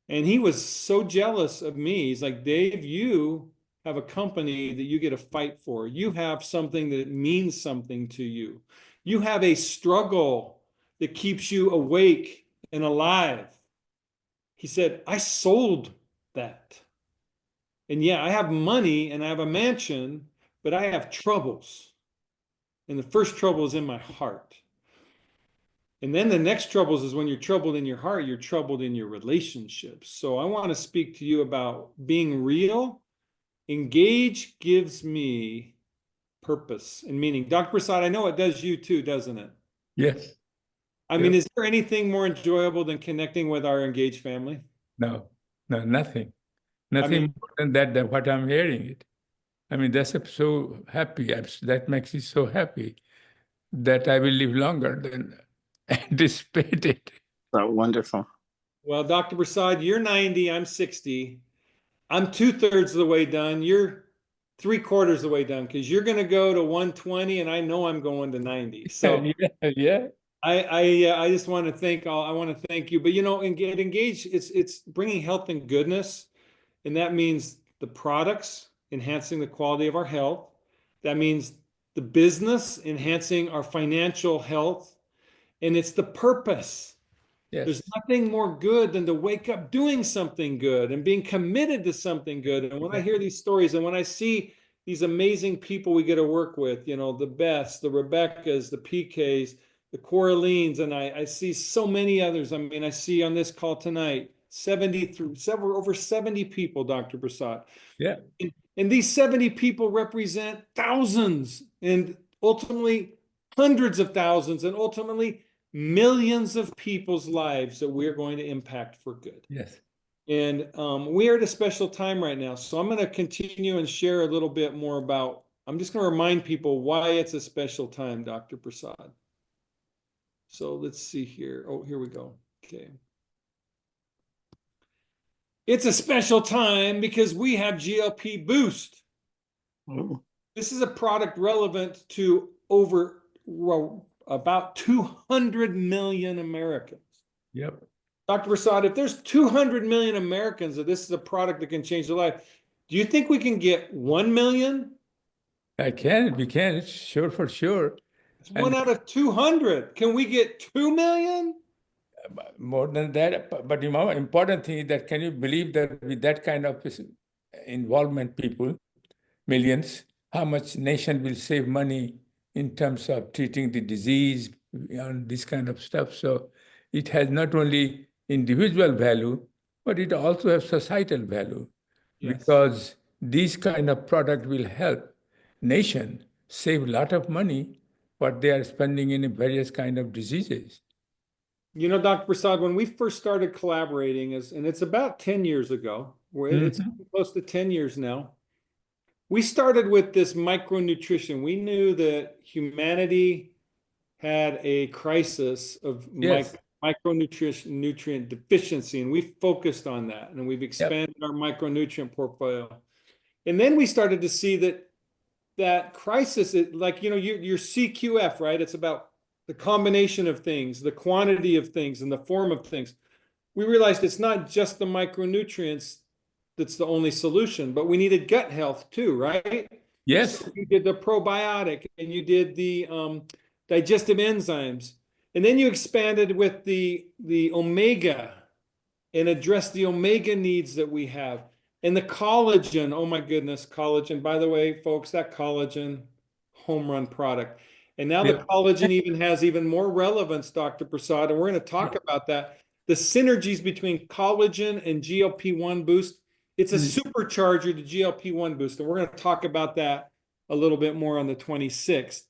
And he was so jealous of me. He's like, Dave, you have a company that you get to fight for. You have something that means something to you. You have a struggle that keeps you awake and alive. He said, I sold that. And yeah, I have money and I have a mansion, but I have troubles. And the first trouble is in my heart. And then the next troubles is when you're troubled in your heart, you're troubled in your relationships. So I want to speak to you about being real. Engage gives me purpose and meaning. Dr. Prasad, I know it does you too, doesn't it? Yes. I mean, is there anything more enjoyable than connecting with our Engage family? No, nothing. Nothing more than that what I'm hearing it. I mean, that's so happy. That makes me so happy that I will live longer than anticipated. So wonderful. Well, Dr. Prasad, you're 90, I'm 60. I'm 2/3 of the way done. You're 3/4 of the way done because you're going to go to 120 and I know I'm going to 90. So yeah. I just want to thank you. But you know, Engage, it's bringing health and goodness. And that means the products enhancing the quality of our health. That means the business enhancing our financial health. And it's the purpose. Yes. There's nothing more good than to wake up doing something good and being committed to something good. And when I hear these stories and when I see these amazing people we get to work with, you know, the Beths, the Rebeccas, the PKs, the Coralines, and I see so many others. I mean, I see on this call tonight, over 70 people, Dr. Prasad. Yeah. And these 70 people represent thousands and ultimately hundreds of thousands and ultimately millions of people's lives that we're going to impact for good. Yes. And we are at a special time right now. So I'm going to continue and share a little bit more about, I'm just going to remind people why it's a special time, Dr. Prasad. So let's see here. Oh, here we go. Okay. It's a special time because we have GLP Boost. Ooh. This is a product relevant to about 200 million Americans. Yep. Dr. Prasad, if there's 200 million Americans that this is a product that can change their life, do you think we can get 1 million? We can, sure, for sure. It's 1 out of 200. Can we get 2 million? More than that, but the more important thing is that can you believe that with that kind of involvement, people, millions, how much nation will save money in terms of treating the disease and this kind of stuff. So it has not only individual value, but it also has societal value. Yes. Because these kind of product will help nation save a lot of money what they are spending in various kind of diseases. You know, Dr. Prasad, when we first started collaborating, and it's about 10 years ago, it's close to 10 years now, we started with this micronutrition. We knew that humanity had a crisis of Yes. nutrient deficiency, and we focused on that, and we've expanded our micronutrient portfolio. And then we started to see that crisis, like, you know, your CQF, right? It's about the combination of things, the quantity of things, and the form of things. We realized it's not just the micronutrients that's the only solution, but we needed gut health too, right? Yes. So you did the probiotic, and you did the digestive enzymes, and then you expanded with the omega and addressed the omega needs that we have. And the collagen, oh my goodness, collagen. By the way, folks, that collagen, home run product. And now the collagen even has even more relevance, Dr. Prasad, and we're going to talk about that. The synergies between collagen and GLP-1 boost, it's a supercharger to GLP-1 boost, and we're going to talk about that a little bit more on the 26th.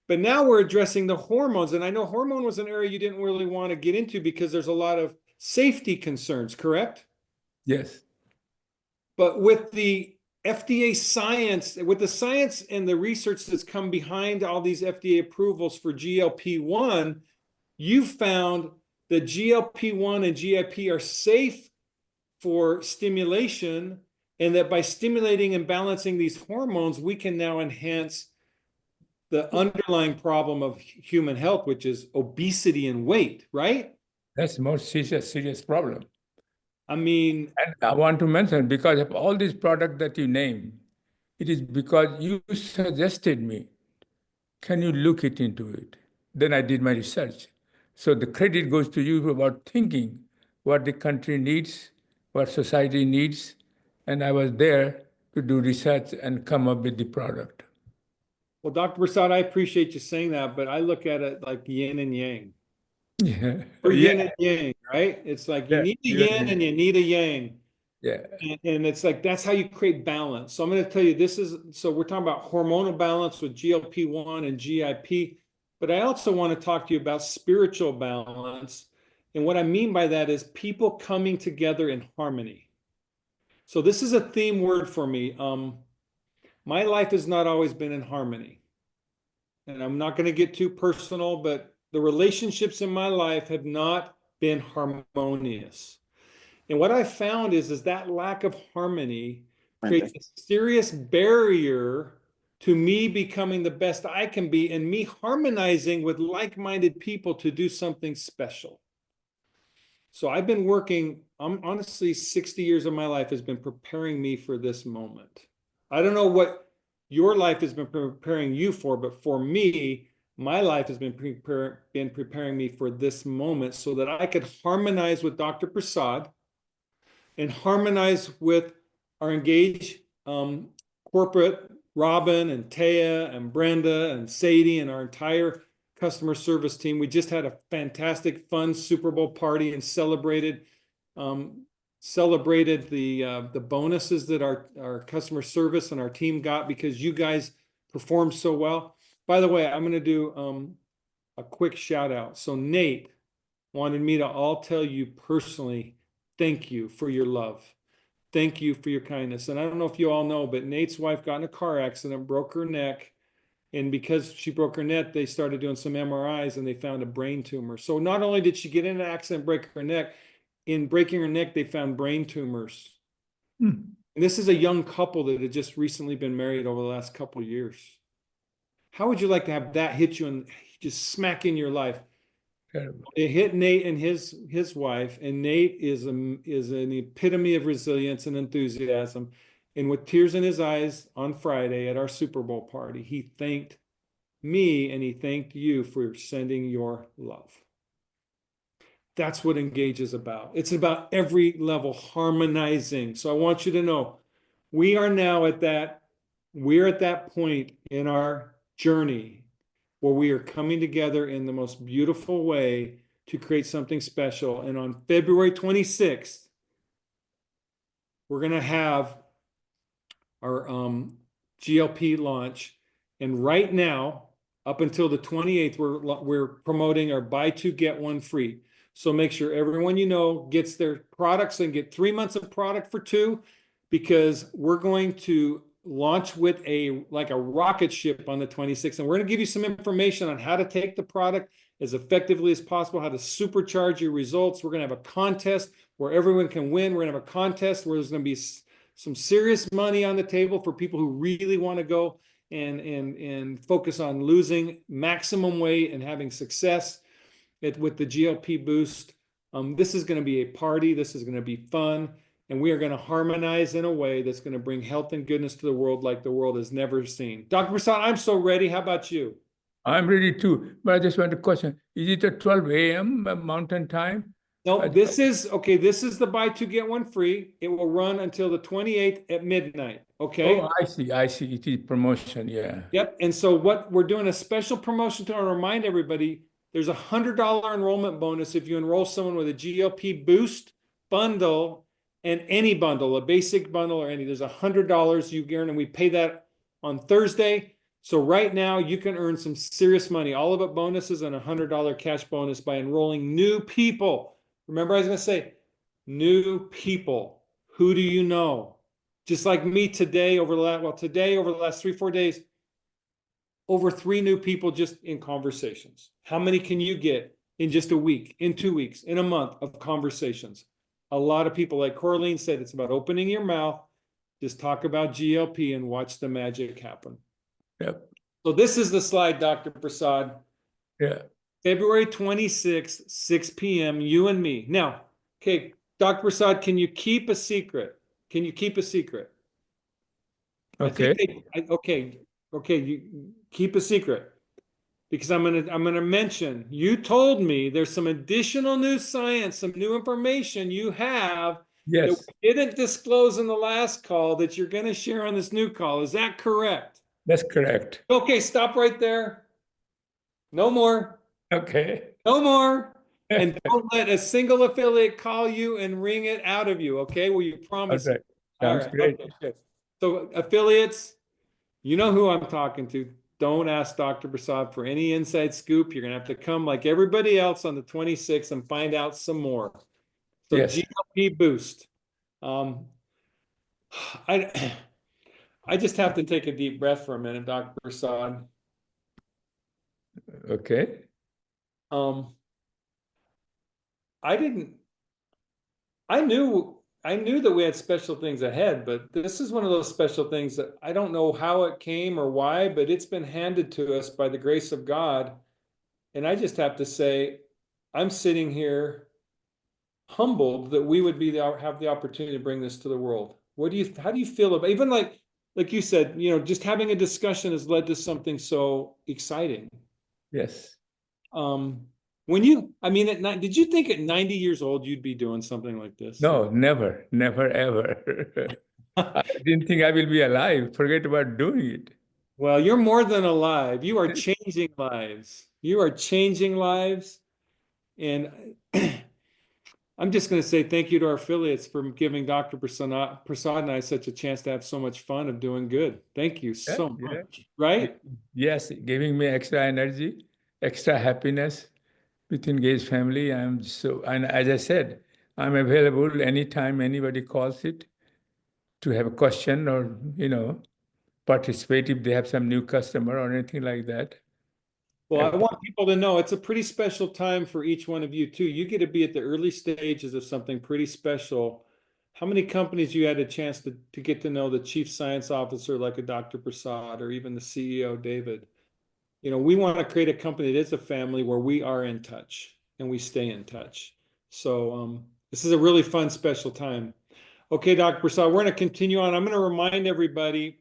But now we're addressing the hormones, and I know hormone was an area you didn't really want to get into because there's a lot of safety concerns, correct? Yes. But with the FDA science, with the science and the research that's come behind all these FDA approvals for GLP-1, you found that GLP-1 and GIP are safe for stimulation, and that by stimulating and balancing these hormones, we can now enhance the underlying problem of human health, which is obesity and weight, right? That's the most serious problem. I mean, And I want to mention, because of all these products that you name, it is because you suggested me, can you look into it? Then I did my research. So the credit goes to you about thinking what the country needs, what society needs, and I was there to do research and come up with the product. well, Dr. Prasad, I appreciate you saying that, but I look at it like yin and yang. Yeah. Or yin and yang, right? It's like you need a yin and you need a yang. Yeah. And it's like, that's how you create balance. So I'm going to tell you, so we're talking about hormonal balance with GLP-1 and GIP, but I also want to talk to you about spiritual balance. And what I mean by that is people coming together in harmony. So this is a theme word for me. My life has not always been in harmony. And I'm not going to get too personal, but the relationships in my life have not been harmonious. And what I found is that lack of harmony creates a serious barrier to me becoming the best I can be and me harmonizing with like-minded people to do something special. So I've been working, honestly, 60 years of my life has been preparing me for this moment. I don't know what your life has been preparing you for, but for me, my life has been preparing me for this moment so that I could harmonize with Dr. Prasad and harmonize with our engaged corporate, Robin and Taya and Brenda and Sadie and our entire customer service team. We just had a fantastic, fun Super Bowl party and celebrated the bonuses that our customer service and our team got because you guys performed so well. By the way, I'm going to do a quick shout out. So Nate wanted me to all tell you personally, thank you for your love. Thank you for your kindness. And I don't know if you all know, but Nate's wife got in a car accident, broke her neck. And because she broke her neck, they started doing some MRIs and they found a brain tumor. So not only did she get in an accident, break her neck, in breaking her neck, they found brain tumors. And this is a young couple that had just recently been married over the last couple of years. How would you like to have that hit you and just smack in your life? Terrible. It hit Nate and his wife, and Nate is an epitome of resilience and enthusiasm. And with tears in his eyes on Friday at our Super Bowl party, he thanked me and he thanked you for sending your love. That's what Engage is about. It's about every level harmonizing. So I want you to know, we're at that point in our journey where we are coming together in the most beautiful way to create something special. And on February 26th, we're going to have our GLP launch. And right now, up until the 28th, we're promoting our buy two, get one free. So make sure everyone you know gets their products and get 3 months of product for $2, because we're going to launch with like a rocket ship on the 26th. And we're going to give you some information on how to take the product as effectively as possible, how to supercharge your results. We're going to have a contest where everyone can win. We're going to have a contest where there's going to be some serious money on the table for people who really want to go and focus on losing maximum weight and having success with the GLP boost. This is going to be a party. This is going to be fun. And we are going to harmonize in a way that's going to bring health and goodness to the world like the world has never seen. Dr. Prasad, I'm so ready. How about you? I'm ready too, but I just want to question, is it at 12 a.m. Mountain time? No, this is the buy two, get one free. It will run until the 28th at midnight. Okay. Oh, I see. It is promotion, yeah. Yep. And so what we're doing a special promotion to remind everybody, there's $100 enrollment bonus if you enroll someone with a GLP boost bundle and any bundle, a basic bundle or any. There's $100 you earn, and we pay that on Thursday. So right now you can earn some serious money, all of it bonuses and $100 cash bonus by enrolling new people. Remember, I was going to say, new people. Who do you know? Just like me today, over the last 3-4 days, over 3 new people just in conversations. How many can you get in just a week, in 2 weeks, in a month of conversations? A lot of people, like Corleen said, it's about opening your mouth, just talk about GLP and watch the magic happen. Yep. So this is the slide, Dr. Prasad. Yeah. February 26th, 6 p.m., you and me. Now, okay, Dr. Prasad, can you keep a secret? Can you keep a secret? Okay. Okay, you keep a secret. Because I'm gonna mention, you told me there's some additional new science, some new information you have that Yes, we didn't disclose in the last call that you're gonna share on this new call. Is that correct? that's correct. Okay, stop right there. No more. Okay. No more. And don't let a single affiliate call you and wring it out of you. Okay? Will you promise? All right. All Sounds right. great. Okay, good. So affiliates, you know who I'm talking to. Don't ask Dr. Prasad for any inside scoop. You're going to have to come like everybody else on the 26th and find out some more. So Yes. GLP boost. I just have to take a deep breath for a minute, Dr. Prasad. Okay. I knew that we had special things ahead, but this is one of those special things that I don't know how it came or why, but it's been handed to us by the grace of God. And I just have to say, I'm sitting here humbled that we would have the opportunity to bring this to the world. How do you feel about, even like you said, just having a discussion has led to something so exciting. Yes. Did you think at 90 years old you'd be doing something like this? No, never, ever. I didn't think I will be alive. Forget about doing it. Well, you're more than alive. You are changing lives. You are changing lives. And I'm just going to say thank you to our affiliates for giving Dr. Prasad and I such a chance to have so much fun of doing good. Thank you so much. Right? Yes, giving me extra energy, extra happiness within Gaze family. And as I said, I'm available anytime anybody calls it to have a question or, participate if they have some new customer or anything like that. Well, I want people to know it's a pretty special time for each one of you too. You get to be at the early stages of something pretty special. How many companies you had a chance to get to know the chief science officer like a Dr. Prasad or even the CEO, David? We want to create a company that is a family where we are in touch and we stay in touch. So this is a really fun, special time. Okay, Dr. Prasad, we're going to continue on. I'm going to remind everybody,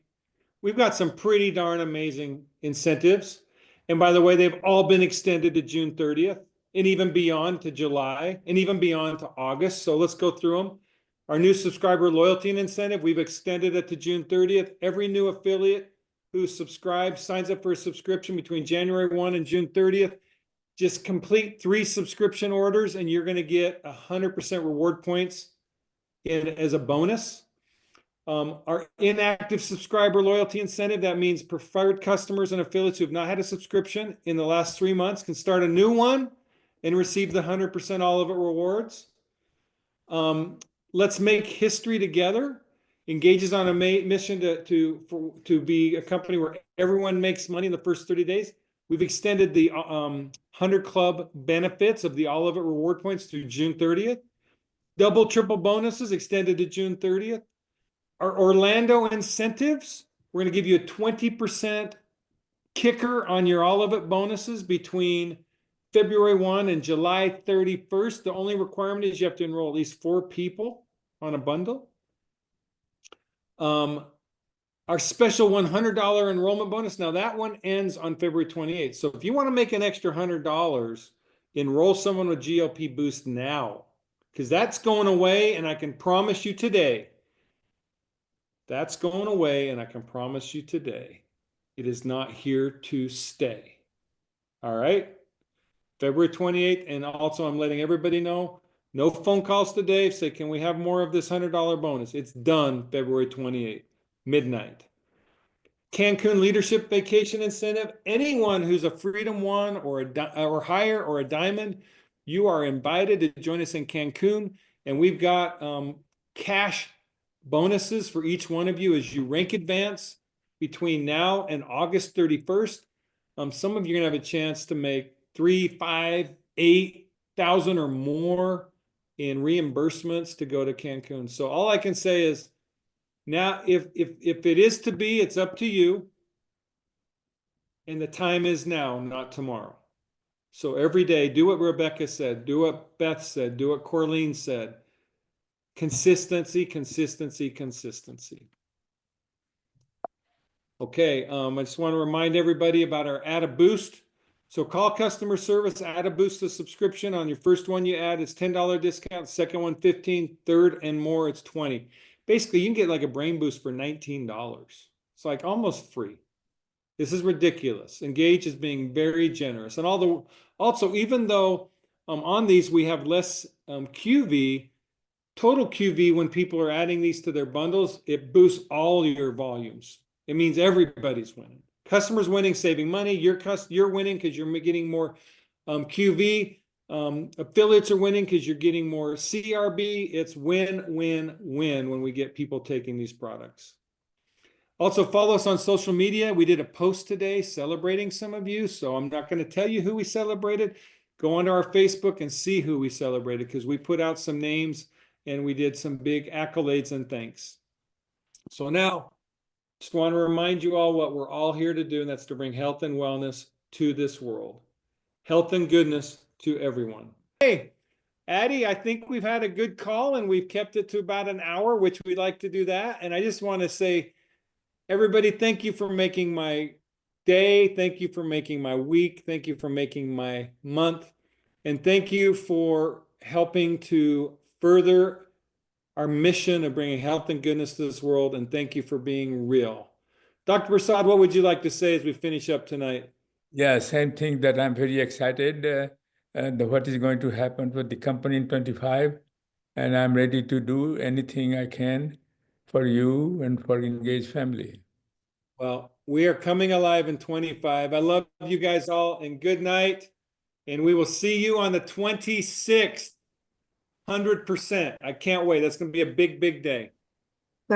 we've got some pretty darn amazing incentives. And by the way, they've all been extended to June 30th and even beyond to July and even beyond to August. So let's go through them. Our new subscriber loyalty and incentive, we've extended it to June 30th. Every new affiliate who subscribes, signs up for a subscription between January 1 and June 30th, Just complete 3 subscription orders and you're going to get 100% reward points as a bonus. Our inactive subscriber loyalty incentive, that means preferred customers and affiliates who have not had a subscription in the last 3 months can start a new one and receive the 100% all of it rewards. Let's make history together. Engages on a mission to be a company where everyone makes money in the first 30 days. We've extended the 100 Club benefits of the all of it reward points through June 30th. Double, triple bonuses extended to June 30th. Our Orlando incentives, we're going to give you a 20% kicker on your all of it bonuses between February 1 and July 31st. The only requirement is you have to enroll at least 4 people on a bundle. Our special $100 enrollment bonus, now that one ends on February 28th. So if you want to make an extra $100, enroll someone with GLP Boost now, because that's going away, and I can promise you today, that's going away, and I can promise you today, it is not here to stay. All right? February 28th, and also I'm letting everybody know, no phone calls to Dave. Say, can we have more of this $100 bonus? It's done February 28th, midnight. Cancun Leadership Vacation Incentive. Anyone who's a Freedom One or higher or a Diamond, you are invited to join us in Cancun. And we've got cash bonuses for each one of you as you rank advance between now and August 31st. Some of you are going to have a chance to make $3,000, $5,000, $8,000 or more in reimbursements to go to Cancun. So all I can say is, now, if it is to be, it's up to you. And the time is now, not tomorrow. So every day, do what Rebecca said, do what Beth said, do what Corleen said. Consistency, consistency, consistency. Okay, I just want to remind everybody about our Add a Boost. So call customer service, add a Boost to subscription. On your first one you add, it's $10 discount. Second one, $15. Third and more, it's $20. Basically, you can get like a brain boost for $19. It's like almost free. This is ridiculous. Engage is being very generous. And also, even though on these we have less QV, total QV, when people are adding these to their bundles, it boosts all your volumes. It means everybody's winning. Customers winning, saving money. You're winning because you're getting more QV. Affiliates are winning because you're getting more CRB. It's win, win, win when we get people taking these products. Also, follow us on social media. We did a post today celebrating some of you, so I'm not going to tell you who we celebrated. Go onto our Facebook and see who we celebrated, because we put out some names and we did some big accolades and thanks. So now, just want to remind you all what we're all here to do, and that's to bring health and wellness to this world. Health and goodness to everyone. Hey, Addie, I think we've had a good call and we've kept it to about an hour, which we like to do that. And I just want to say, everybody, thank you for making my day. Thank you for making my week. Thank you for making my month. And thank you for helping to further our mission of bringing health and goodness to this world. And thank you for being real. Dr. Prasad, what would you like to say as we finish up tonight? Yeah, same thing, that I'm very excited what is going to happen with the company in 25. And I'm ready to do anything I can for you and for Engage family. Well, we are coming alive in 25. I love you guys all, and good night. And we will see you on the 26th. 100%. I can't wait. That's going to be a big, big day.